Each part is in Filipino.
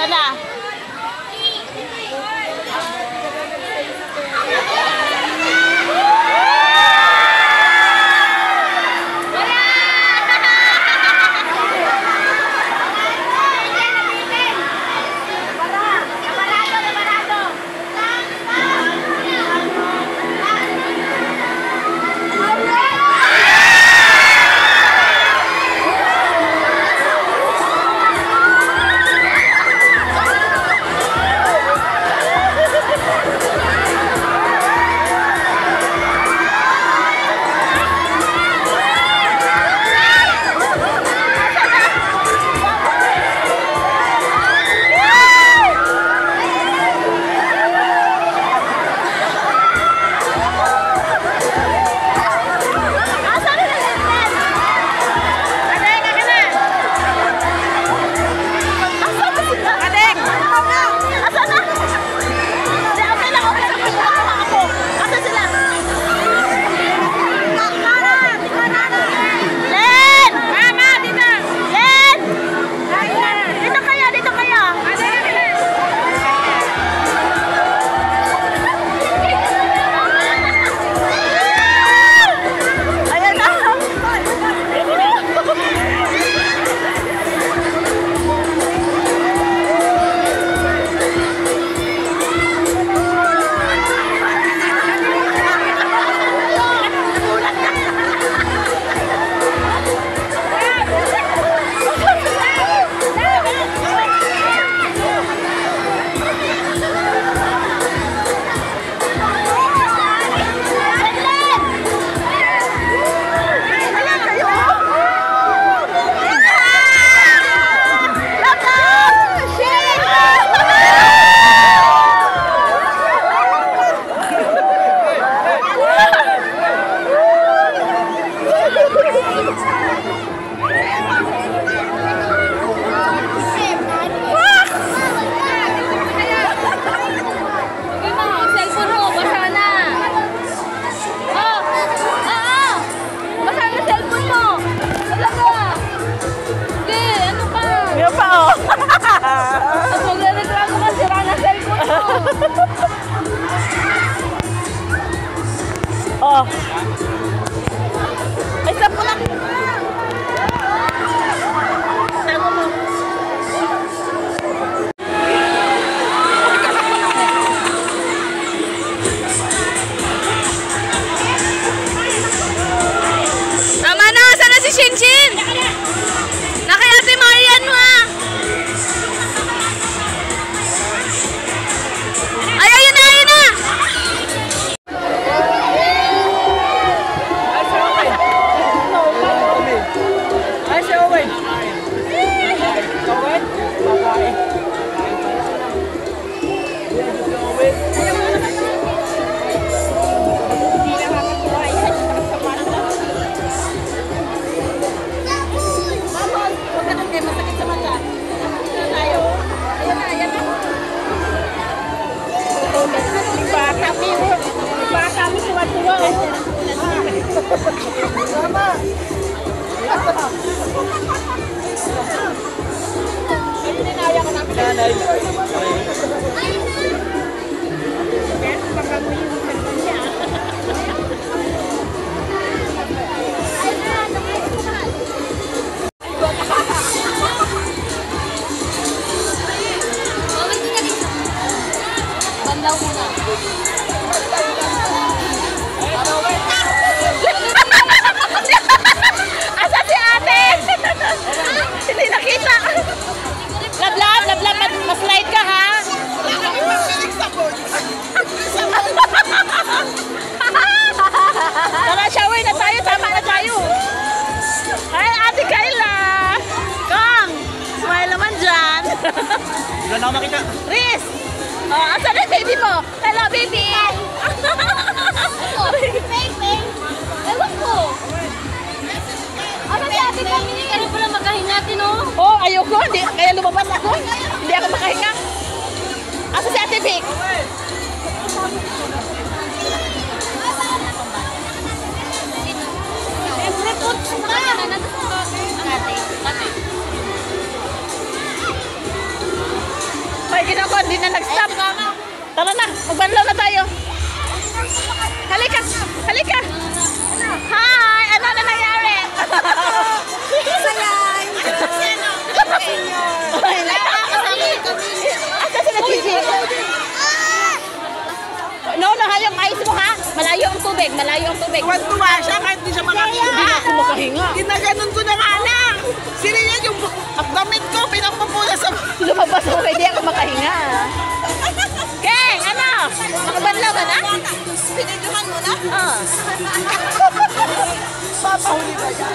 Sana. Oh. Ay, stop ko lang. Tago mo. Tama na! Sana si Shinshin? Nakaya si Marian mo ha! Ay, ayun na! Ayun na! Bandaw muna. Asa si ate? Hindi nakita. Lablab, mas-slide ka ha? Tara, shower na tayo. Tama na tayo. Ay, ate Kayla. Kang, smile naman dyan. Wala na ako makita. Riz! Asan na baby mo? Hello, baby! Baby! Ewan ko! Ano si ate kami? Hindi ka rin pala makahinga, Tino? Oo, ayoko. Kaya lumabas ako. Hindi ako makahinga. Asa si ate Vic? Ay, ginako, hindi na nag-stop. Tara na, magbanlaw na tayo. Halika, halika. Hi, ano na nangyari? Sayang! Asa sila Gigi? No, yung ice mo ha. Malayo ang tubig, malayo ang tubig. Tuwan-tuwa siya kahit di siya makahinga. Hindi na ako makahinga. Ginaganon ko na nga lang. Siniya yung damit ko, pinapapula sa... Lumabas ako, hindi ako makahinga. Keng, ano? Nakabanlaw ka na? Pinidyohan mo na? Ah. Papahuli ba siya?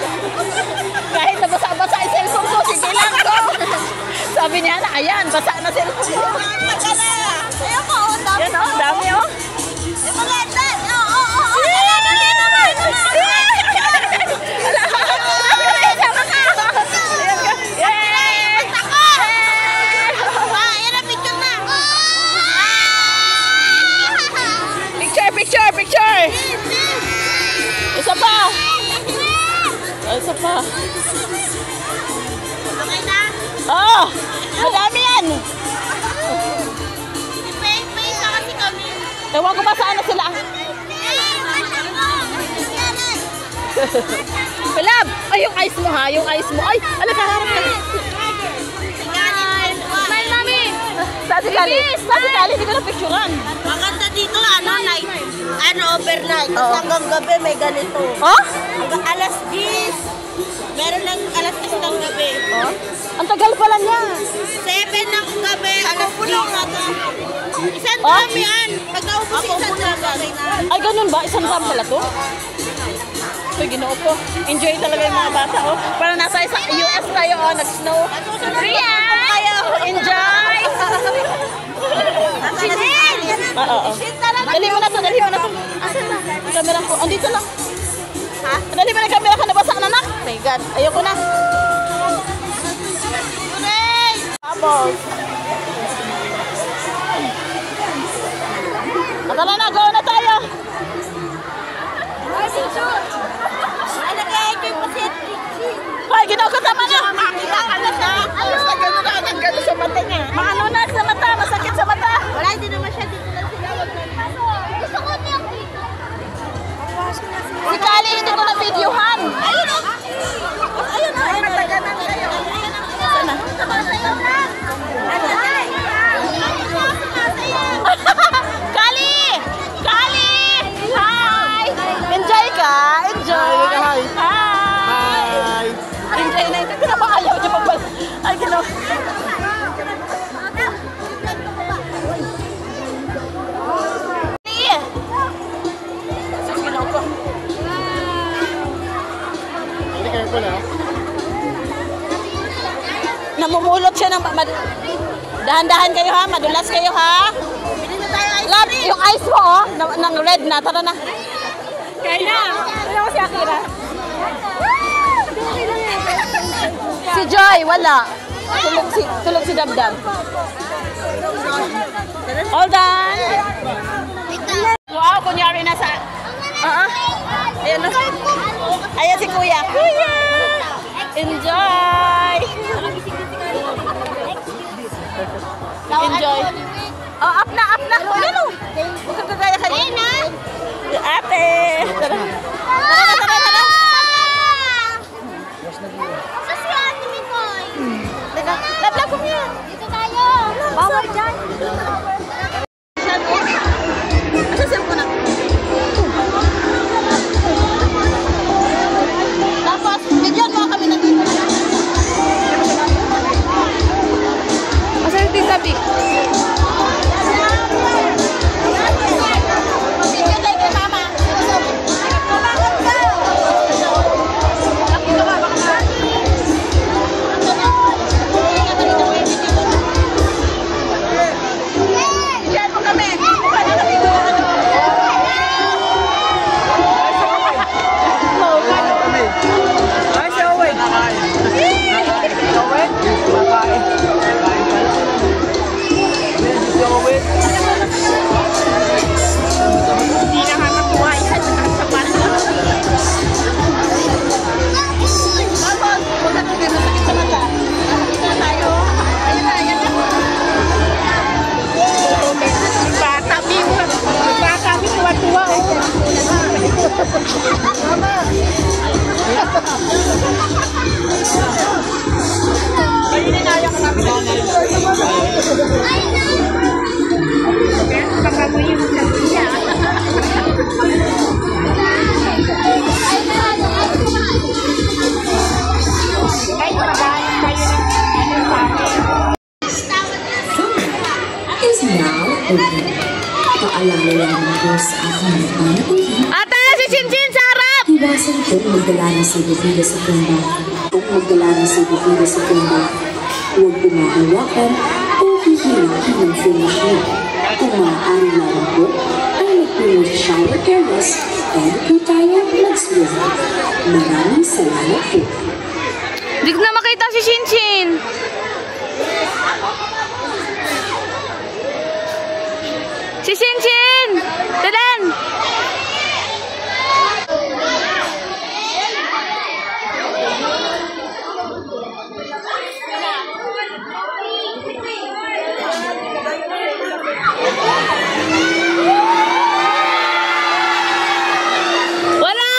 Kahit nabasa-basa yung cellphone ko, sige lang ko. Sabi niya na, ayan, basa na cellphone ko. Magkala! Ayaw ko, oh, dami. Yan o, dami o. Maganda! Oo. Picture! Isa pa! Isa pa! Okay na? Oh! Madami yan! Face na kasi kami. Ewan ko ba saan na sila? Pilab! Ay, yung ice mo ha! Yung ice mo! Ay! Ala, kaharap ka! Smile, mami! Saan si Kali? Saan si Kali? Hindi ko na picturean. Maganda dito, night. Overnight. Tapos hanggang gabi may ganito. Oh? Hanggang alas 10. Meron ng alas 10 ng gabi. Oh? Ang tagal pala niya. 7 ng gabi, alas 10. Isang Oh? dami yan. Pag naubos isang dami na. Ay, ganun ba? Isang ram pala to? Uy, ginoo po. Enjoy talaga yung mga bata, oh. Para nasa US tayo, oh. Nag-snow. Rian! Enjoy! Sisil! Oo. Dali mo na to, dali mo na to. Asan na? Ang camera ko. Andito lang. Ha? Dali mo na yung camera ka. Nabasa na na. My God. Ayoko na. Bubbles. Tara na, go na tayo. Hoy, ginaw ka tama na. Makita ka na siya. Basta gano'n na, hanggang gano'n sa mata niya. Maano na sa mata, masakit sa mata. Wala, hindi naman siya dito lang sila. Gusto ko niya dito. Si Kali, hindi ko na videohan. Ayun o. Ayun o. Ay, matagal na kayo. Sana. Kali! Kali! Hi! Enjoy ka? Enjoy! Hi! Hi! Enjoy na ito. Kaya ba ayaw niyo magbal? Ay, gano'n. Hindi kayo pala. Namumulot siya ng... Dahan-dahan kayo ha, madulas kayo ha. Love, yung ice mo oh, ng red na, tara na. Kaya na. Tara mo si Akira. Si Joy, wala. Tulog si Dabdab. All done. Wow, kunyari na sa... Ayan na. Ayan si Kuya. Kuya! Enjoy! Enjoy. Oh, up na, up na. Ano? Huwag kang gagaya kayo. Ayun na. Ate. Tara. Tara. Asa si Ate Mikoy? Lablab ko yan. Dito tayo. Bawal dyan. Asa cellphone ako? Tapos, bigyan mo kami ng dito. Asa yung tisabi? Bigyan tayo kay mama. Bigyan mo kami. Ay, si Owen! Owen? Babae. Okay. Paalala lamang po sa aking panatili. Ate, si Chinchin sa harap! Iwasan kung magdala ng sigupida sa kumba. Kung magdala ng sigupida sa kumba, huwag bumahawakan o hihilahin ng finish niyo. Kung maaari lamang po, ay mag-finish shower careless, pwede po tayo mag-swim. Maraming salamat po. Di ko na makita si Chinchin. Si Chinchin! Dadan! Wala!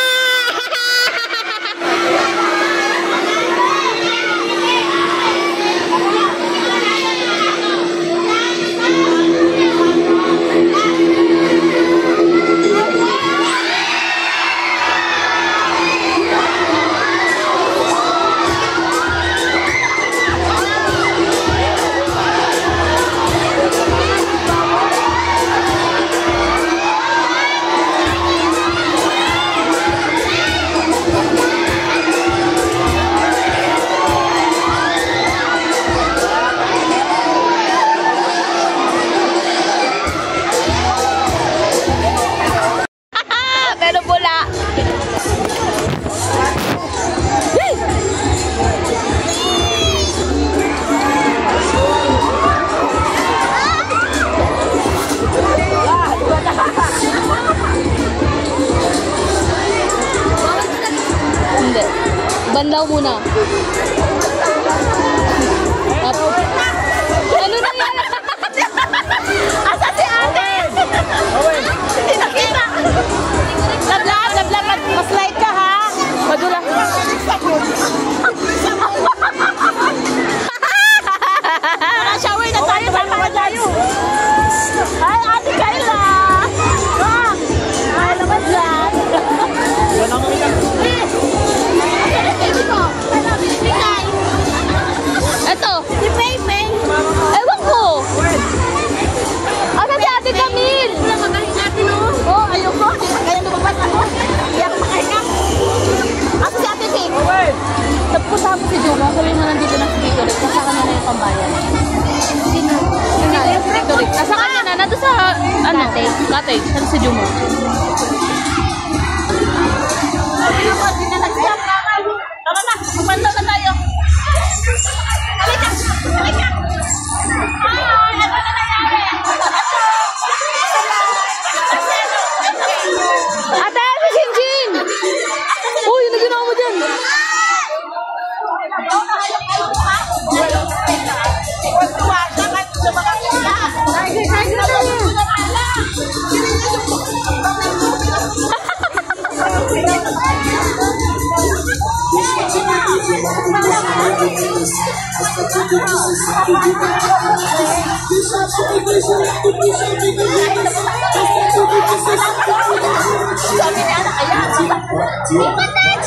Pero pula. Hindi. Banlaw muna. Ano na yan? Asa si ate? Hindi nakita. Lablab, mas-light ka ha. Madula. Shower na tayo, sama tayo. Ay, ate Kayla. Ay, labas lang. Ito. Si Pepe. Ewan ko. Asa si ate Camille? Wala magaling ate no? Oo, ayoko. Kaya lumabas ako. Iyak pa kayo. Asa si ate Pink? Tapos ako si Juma. Sabi mo nandito na si Victory. Nasa kanya na yung pambayan. Sino? Victory. Nasa kanya na. Nandito sa, ano? Cottage. Saan si Juma? Tama na. Magpanta na tayo. Halika. Halika. Ay, ano na nangyari? Ate, si Chinchin! Uy, ano ginawa mo dyan? Sabi niya, ayan.